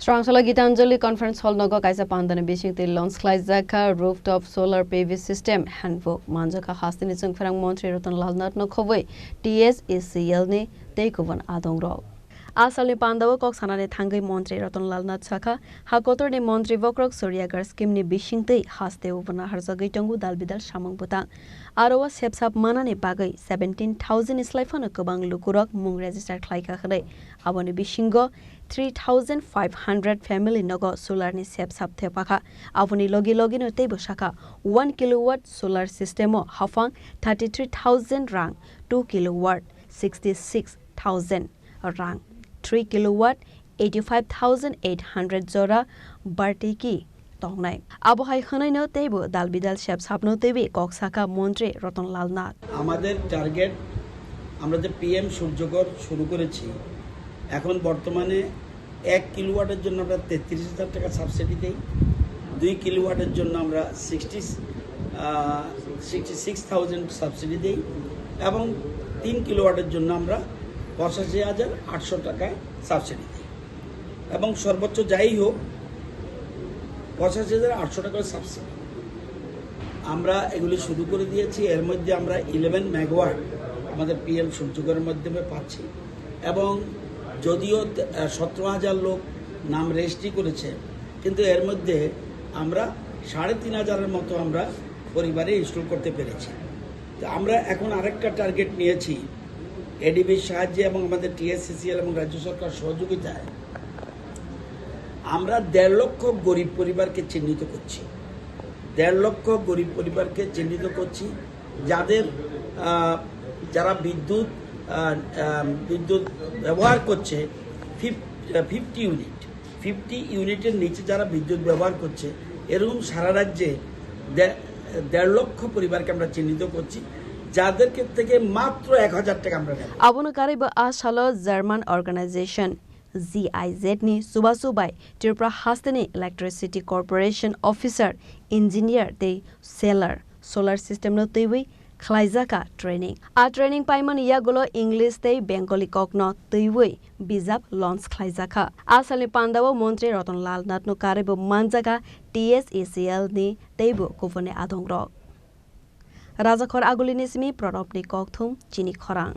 Srangsalo Geetanjali Conference Hall Nogo Kaisa Panda Bisingtwi launch Khlaijakha Rooftop Solar PV System Handbook Manjakha Hasteni Chwngpherang Mantri Ratan Lal Nath Khobwi TSECL ni tei Kubun Adongrok Asal ni Panda kok sanane thangai Mantri Ratan Lal Nath Chaka hakotor ni Mantri Vokrok Suryagar scheme ni Bisingtwi haste ubana harjagai tongu dalbidal samang butang Arowa sepsap manane bagai 17,000 islaifana kubang lukurok mung register Khlaijakha aboni bisingo 3,500 family nogo solar ni sepsap thepakha aboni logi no tebo shaka 1 kilowatt solar system o hafang 33,000 rang 2 kilowatt 66,000 rang 3 kilowatt 85,800 jora bartiki tongnai abohai khanai no tebo dalbidal sepsap no tebi koksaka Mantri Ratan Lal Nath আমাদের target আমরা যে PM সূর্যঘর শুরু করেছি এখন বর্তমানে 1 কিলোওয়াটের জন্য আমরা 33,000 টাকা সাবসিডি দেই 2 কিলোওয়াটের জন্য আমরা 66,000 সাবসিডি দেই এবং 3 কিলোওয়াটের জন্য আমরা 85,800 টাকা সাবসিডি দেই এবং সর্বোচ্চ যাই হোক 85,800 টাকা সাবসিডি আমরা এগুলি শুরু করে দিয়েছি এর মধ্যে আমরা 11 মেগাওয়াট আমাদের পিএম সূর্যঘরের মাধ্যমে পাচ্ছি এবং যদিও 17,000 লোক নাম রেজিস্ট্রি করেছে কিন্তু এর মধ্যে আমরা 3,500 মতো আমরা পরিবারে ইনস্টল করতে পেরেছি তো আমরা এখন আরেকটা টার্গেট নিয়েছি এডিবির সাহায্যে এবং আমাদের TSECL এবং রাজ্য সরকার সহযোগিতায় আমরা 1.5 লক্ষ গরিব পরিবারকে চিহ্নিত করছি 1.5 লক্ষ গরিব পরিবারকে চিহ্নিত করছি যারা বিদ্যুৎ ব্যবহার করছে 50 ইউনিটের নিচে যারা বিদ্যুৎ ব্যবহার করছে এরকম সারা রাজ্যে 1.5 লক্ষ পরিবারকে আমরা চিহ্নিত করছি যাদের থেকে মাত্র 1,000 টাকা আমরা দেব abono kariba asalo German organization GIZ ni subasubai Tripura Hasteni Electricity Corporation officer engineer de seller solar system no tewi Khlaijakha training a training paiman yagulo English te Bengali kokno tewi bizap launch Khlaijakha asali Pandawo Mantri Ratan Lal Nath no karibo Manjakha TSECL ni tebo Kubun Adongrok Raja Khor Agulini Simi Prodopni Kokthum Chini Khorang